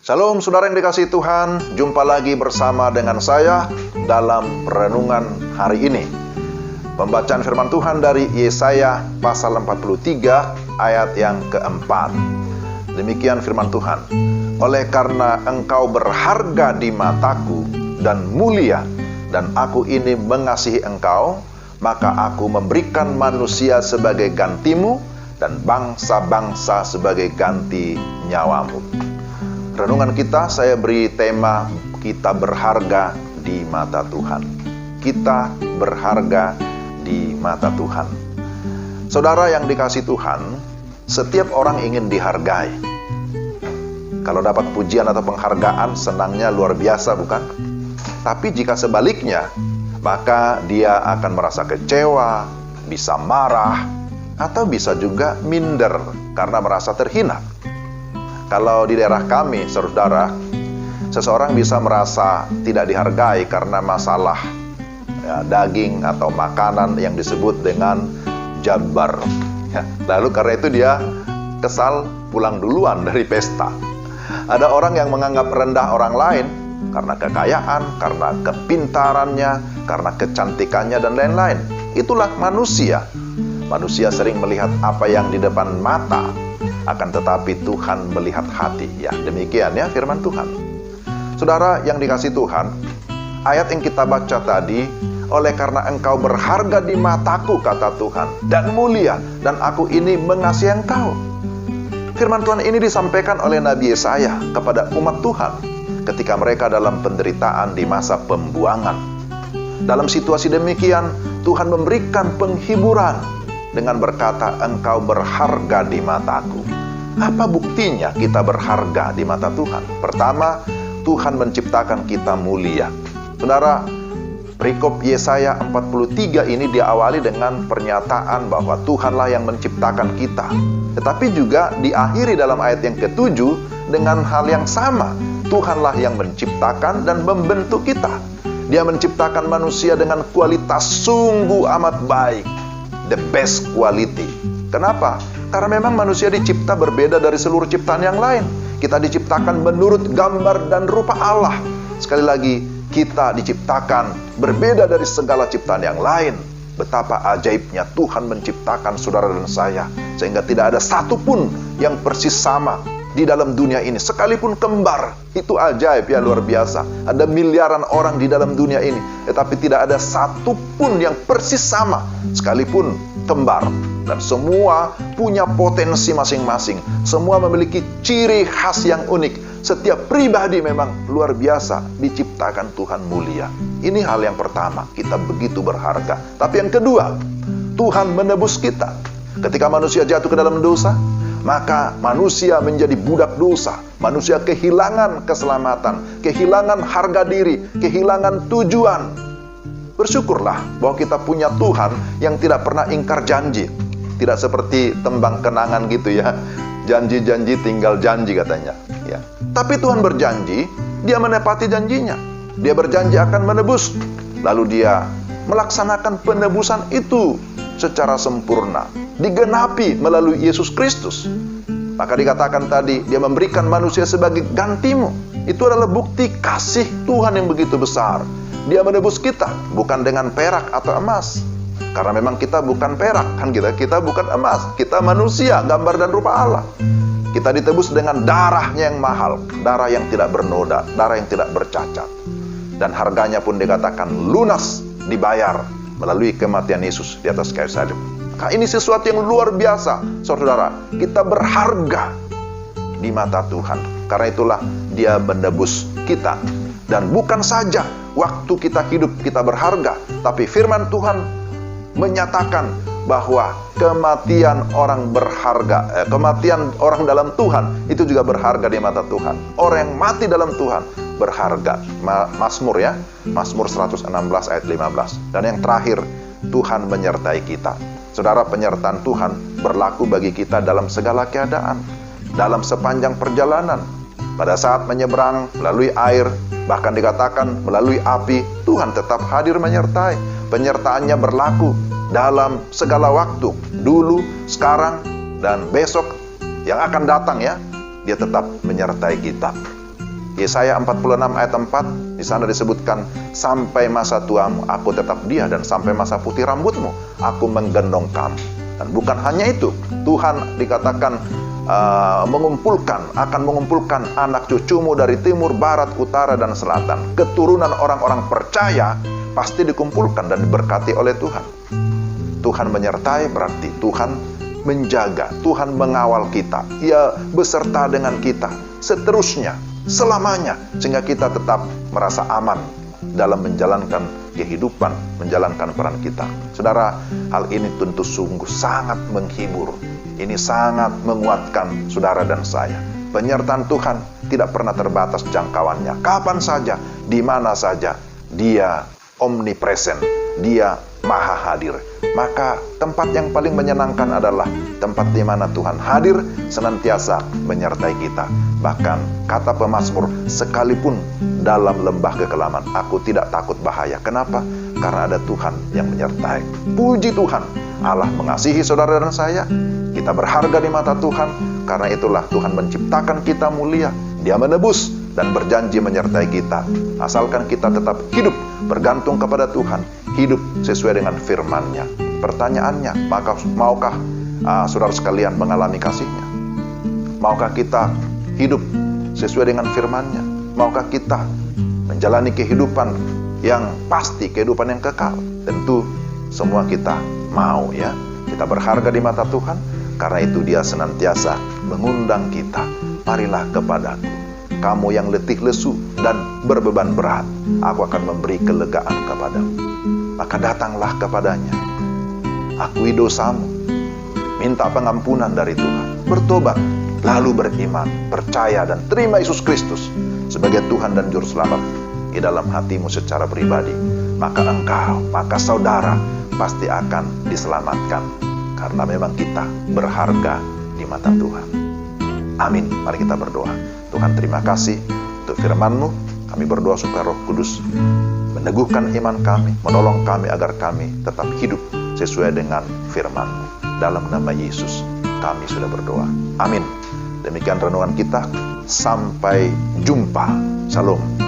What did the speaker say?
Shalom saudara yang dikasihi Tuhan, jumpa lagi bersama dengan saya dalam renungan hari ini. Pembacaan firman Tuhan dari Yesaya pasal 43 ayat yang keempat. Demikian firman Tuhan. Oleh karena engkau berharga di mataku dan mulia, dan aku ini mengasihi engkau, maka aku memberikan manusia sebagai gantimu dan bangsa-bangsa sebagai ganti nyawamu. Renungan kita saya beri tema kita berharga di mata Tuhan. Kita berharga di mata Tuhan. Saudara yang dikasihi Tuhan, setiap orang ingin dihargai. Kalau dapat pujian atau penghargaan, senangnya luar biasa, bukan? Tapi jika sebaliknya, maka dia akan merasa kecewa, bisa marah, atau bisa juga minder karena merasa terhina. Kalau di daerah kami, saudara, seseorang bisa merasa tidak dihargai karena masalah daging atau makanan yang disebut dengan jabar. Lalu karena itu dia kesal pulang duluan dari pesta. Ada orang yang menganggap rendah orang lain karena kekayaan, karena kepintarannya, karena kecantikannya, dan lain-lain. Itulah manusia. Manusia sering melihat apa yang di depan mata, akan tetapi Tuhan melihat hati. Ya, demikian ya firman Tuhan. Saudara yang dikasihi Tuhan, ayat yang kita baca tadi, oleh karena engkau berharga di mataku, kata Tuhan, dan mulia, dan aku ini mengasihi engkau. Firman Tuhan ini disampaikan oleh Nabi Yesaya kepada umat Tuhan ketika mereka dalam penderitaan di masa pembuangan. Dalam situasi demikian, Tuhan memberikan penghiburan dengan berkata, engkau berharga di mataku. Apa buktinya kita berharga di mata Tuhan? Pertama, Tuhan menciptakan kita mulia. Saudara, perikop Yesaya 43 ini diawali dengan pernyataan bahwa Tuhanlah yang menciptakan kita. Tetapi juga diakhiri dalam ayat yang ke-7 dengan hal yang sama. Tuhanlah yang menciptakan dan membentuk kita. Dia menciptakan manusia dengan kualitas sungguh amat baik. The best quality. Kenapa? Karena memang manusia dicipta berbeda dari seluruh ciptaan yang lain. Kita diciptakan menurut gambar dan rupa Allah. Sekali lagi, kita diciptakan berbeda dari segala ciptaan yang lain. Betapa ajaibnya Tuhan menciptakan saudara dan saya, sehingga tidak ada satupun yang persis sama di dalam dunia ini, sekalipun kembar. Itu ajaib ya, luar biasa. Ada miliaran orang di dalam dunia ini, tetapi tidak ada satupun yang persis sama, sekalipun kembar. Dan semua punya potensi masing-masing. Semua memiliki ciri khas yang unik. Setiap pribadi memang luar biasa, diciptakan Tuhan mulia. Ini hal yang pertama, kita begitu berharga. Tapi yang kedua, Tuhan menebus kita. Ketika manusia jatuh ke dalam dosa, maka manusia menjadi budak dosa. Manusia kehilangan keselamatan, kehilangan harga diri, kehilangan tujuan. Bersyukurlah bahwa kita punya Tuhan yang tidak pernah ingkar janji. Tidak seperti tembang kenangan gitu ya. Janji-janji tinggal janji katanya. Ya. Tapi Tuhan berjanji, dia menepati janjinya. Dia berjanji akan menebus. Lalu dia melaksanakan penebusan itu secara sempurna. Digenapi melalui Yesus Kristus. Maka dikatakan tadi, dia memberikan manusia sebagai gantimu. Itu adalah bukti kasih Tuhan yang begitu besar. Dia menebus kita, bukan dengan perak atau emas. Karena memang kita bukan perak, kan kita bukan emas. Kita manusia, gambar dan rupa Allah. Kita ditebus dengan darahnya yang mahal, darah yang tidak bernoda, darah yang tidak bercacat. Dan harganya pun dikatakan lunas, dibayar melalui kematian Yesus di atas kayu salib. Nah, ini sesuatu yang luar biasa, saudara. Kita berharga di mata Tuhan. Karena itulah dia menebus kita. Dan bukan saja waktu kita hidup kita berharga, tapi firman Tuhan menyatakan bahwa kematian orang berharga, kematian orang dalam Tuhan itu juga berharga di mata Tuhan. Orang yang mati dalam Tuhan berharga. Mazmur ya, Mazmur 116 ayat 15. Dan yang terakhir, Tuhan menyertai kita. Saudara, penyertaan Tuhan berlaku bagi kita dalam segala keadaan, dalam sepanjang perjalanan. Pada saat menyeberang melalui air, bahkan dikatakan melalui api, Tuhan tetap hadir menyertai. Penyertaannya berlaku dalam segala waktu, dulu, sekarang, dan besok yang akan datang ya. Dia tetap menyertai kita. Yesaya 46 ayat 4, di sana disebutkan, sampai masa tuamu aku tetap dia, dan sampai masa putih rambutmu aku menggendong kamu. Dan bukan hanya itu, Tuhan dikatakan akan mengumpulkan anak cucumu dari timur, barat, utara, dan selatan. Keturunan orang-orang percaya pasti dikumpulkan dan diberkati oleh Tuhan. Tuhan menyertai berarti Tuhan menjaga, Tuhan mengawal kita. Ia beserta dengan kita seterusnya, selamanya, sehingga kita tetap merasa aman dalam menjalankan kehidupan, menjalankan peran kita. Saudara, hal ini tentu sungguh sangat menghibur. Ini sangat menguatkan saudara dan saya. Penyertaan Tuhan tidak pernah terbatas jangkauannya. Kapan saja, di mana saja, Dia omnipresent, Dia maha hadir. Maka tempat yang paling menyenangkan adalah tempat di mana Tuhan hadir senantiasa menyertai kita. Bahkan kata pemazmur, sekalipun dalam lembah kekelaman, aku tidak takut bahaya. Kenapa? Karena ada Tuhan yang menyertai. Puji Tuhan, Allah mengasihi saudara dan saya. Kita berharga di mata Tuhan. Karena itulah Tuhan menciptakan kita mulia. Dia menebus dan berjanji menyertai kita. Asalkan kita tetap hidup bergantung kepada Tuhan, hidup sesuai dengan firman-Nya. Pertanyaannya, maukah saudara sekalian mengalami kasih-Nya? Maukah kita hidup sesuai dengan firman-Nya? Maukah kita menjalani kehidupan yang pasti, kehidupan yang kekal? Tentu semua kita mau, ya. Kita berharga di mata Tuhan. Karena itu Dia senantiasa mengundang kita, marilah kepadaku, kamu yang letih lesu dan berbeban berat, aku akan memberi kelegaan kepadamu. Maka datanglah kepadanya, akui dosamu, minta pengampunan dari Tuhan, bertobat, lalu beriman, percaya dan terima Yesus Kristus sebagai Tuhan dan Juru Selamat di dalam hatimu secara pribadi. Maka engkau, maka saudara pasti akan diselamatkan. Karena memang kita berharga di mata Tuhan. Amin. Mari kita berdoa. Tuhan, terima kasih untuk firman-Mu. Kami berdoa supaya Roh Kudus meneguhkan iman kami, menolong kami agar kami tetap hidup sesuai dengan firman-Mu. Dalam nama Yesus kami sudah berdoa. Amin. Demikian renungan kita. Sampai jumpa. Shalom.